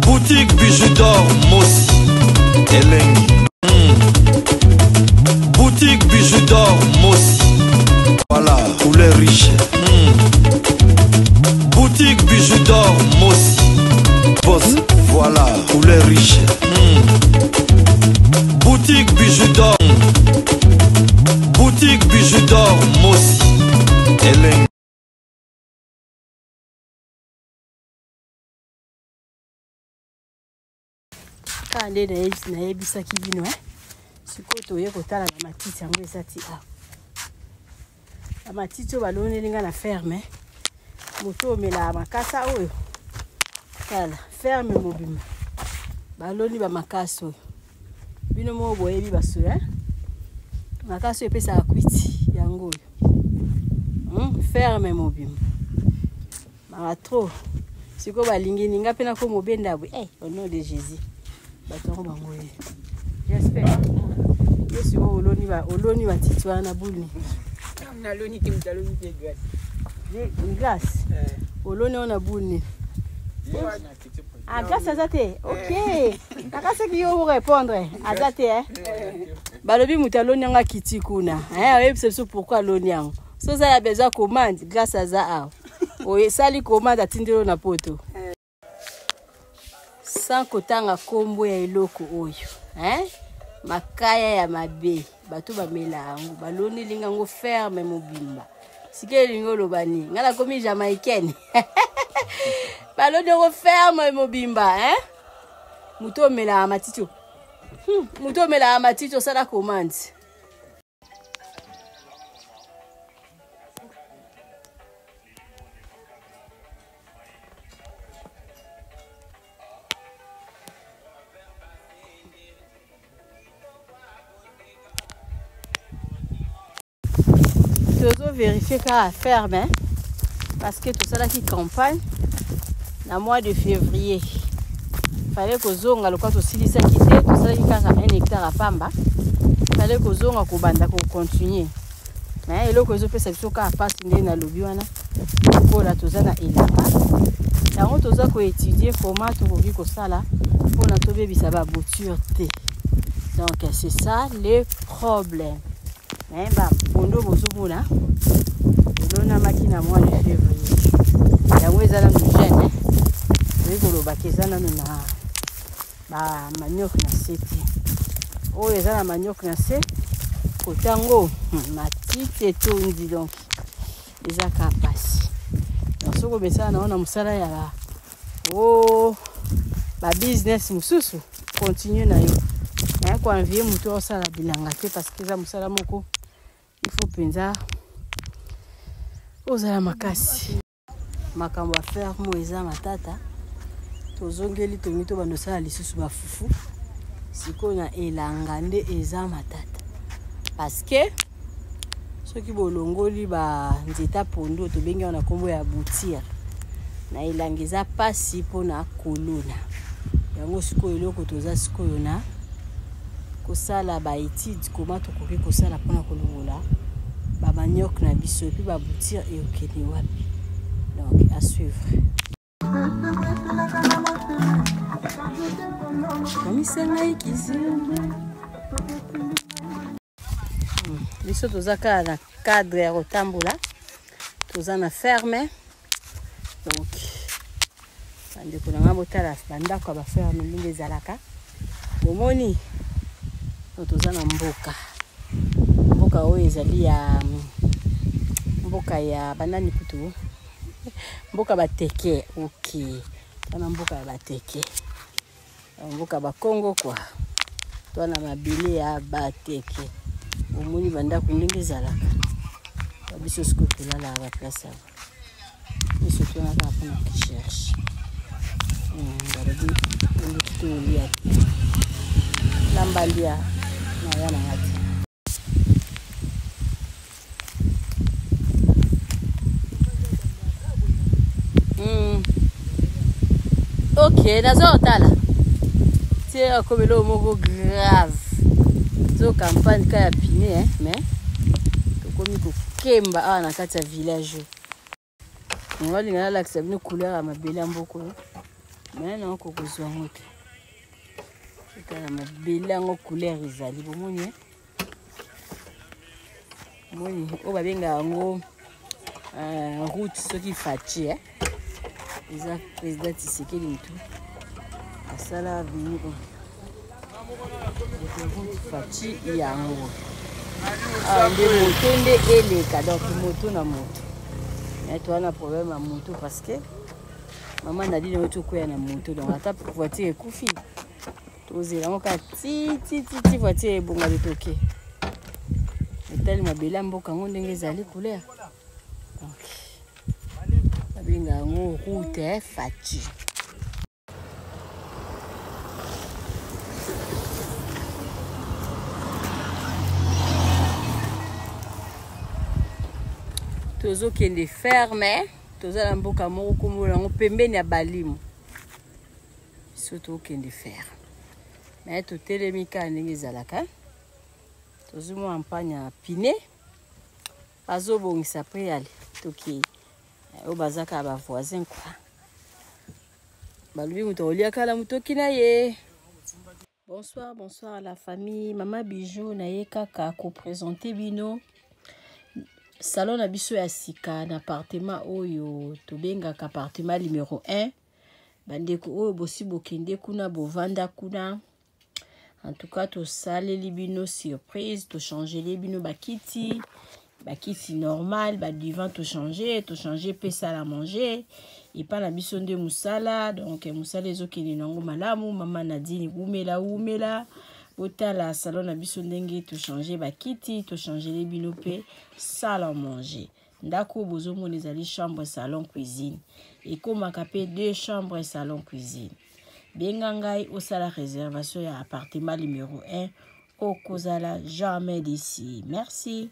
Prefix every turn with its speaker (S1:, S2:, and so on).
S1: Boutique bijoux d'or Mossi Elengi. Boutique bijoux d'or Mossi. Voilà, couleur riche. Boutique bijoux d'or Mossi. Boss, voilà, couleur riche. Boutique bijoux d'or. Boutique bijoux d'or Mossi Elengi.
S2: Kande na yebisaki bino sikoyo toye kotala na matiti yango ezati awa. Na matiti oyo balonelinga na ferme moto omela makasa oyo tala ferme mobima baloni bamakasi oyo bino mo boyebi baso makasi oyo epesaka kwiti yango oyo ferme mobima mara trop sikoyo balingininga mpe nako mobenda bwe au nom de Jésus. J'espère. Je suis au Loni va titouer na boule.
S3: Na Loni qui me talonne des glaces.
S2: Une glace. Au Loni on a boule. Ah glace azate. OK. Nakasa ki yo répondre. Azate Balobi mutaloni nga kiti kuna. C'est ça pourquoi Loni yango. So ça a besoin commande glace aza. Oye sali commande atindelo na poto. Sans kotanga kombo ya eloko oyo makaya ya mabe bato bamela yango baloni linga ngo ferme mobimba sike lingo lobani ngala komi jamaïcaine baloni ngo ferme mobimba muto mela matito muto mela matito sala commande. Toujours vérifier qu'à ferme parce que tout ça là qui campagne dans le mois de février fallait que zonga le quand aussi ça quitter tout ça qui a 1 hectare à pamba fallait que zonga ko banda ko continuer mais le que zo peut ça ka passe na lobi wana pour la tozana elamba yango toza ko étudier comment to koki ko sala pour na to bebisa ba bouture te donc c'est ça le problème. Bondo bozomona elona makina mois de février yango ezala no jeune ezoloba kezana no na ba manioc na seti oyo ezala manioc na se kotango matiti etondi donc ezaka pasi donc soko besala naona musala ya ba business mususu continue na yo kwa envier muto osala bilanga te parce que za musala moko il faut penza ozala makasi makambo ya faire mo eza matata tozongeli tomito bandosala lisusu bafufu sikoyo na elanga nde eza matata parce que soki bolongoli ba nzeta pondo tobengi wana kombo ya boutir na elanga eza pasi mpona kolona yango sikoyo eloko toza sikoyo na kosala ba étude comment tokoki kosala pona kolongola ba manioc na biso et puis ba boutir et okeni wapi donc à suivre. Comme ça là ici biso tozaka na cadre ya kotambola toza na ferme donc bandeko na botala bandako ba ferme ndenge ezalaka bomoni toza na mboka oyo ezali ya mboka ya banani putu mboka bateke OK tana mboka ya bateke mboka ba Congo kwa twana mabile ya bateke omoni bandako ndenge ezalaka biso siko tulala ba place aba biso tuna ka pona cherche ngarabi ndio tulia lambalia na yana ngati OK nazo tala c'est comme le mot grave zo campagne ka ya pine mais tokomi ko kemba a na kati ya village ngoli ngala la kisabini couleur ya mabele mboko Maintenant, on va se voir. C'est un bel couleur izali. Bomoni. Moni, on va bien gango route ce qui fatigué. Les président Tshisekedi Mtu. Ça là venu bon. Route fatigué yango. Ah, des motos et les cadeaux moto na moto. Mais toi on a problème à moto parce que maman n'a dit de quoi na moto donc ata voiture est koufi. Tozela ngoka ti voiture est bonga de toquer. Tellement ma belle mboka ngo ndenge ezali couleur. Donc abenga ngo route fatigué. Tozo kende ferme, toza la mboka moko kombola ngo pembeni ya balimu. Surtout kende ferme. Mais to telemika ndenge ezalaka. Tozo mo ampanya pine. Azo bongisa après yali toki o bazaka ba voisin quoi. Balubi muto oliaka la mutoki na ye. Bonsoir, bonsoir à la famille. Maman Bijou na ye kaka ko présenter bino. Salon na biso ya sika na appartement oyo tobengaka appartement numéro 1. Bandeko oyo bosi bokende kuna bovanda kuna. En tout cas to saleli bino surprise, to changer les bino bakiti normal, ba divan to changer pesa la manger. Et pas la biso nde musala, donc musala ezokende nango malamu, mama Nadine umela. Otala salon na biso ndenge to changer bakiti, to changer les bino pe salle à manger. Ndako bozo mona ezali chambre salon cuisine. Et komaka pe 2 chambres salon cuisine. Benga ngai osala réservation ya appartement numéro 1 au Kozala jamais d'ici. Merci.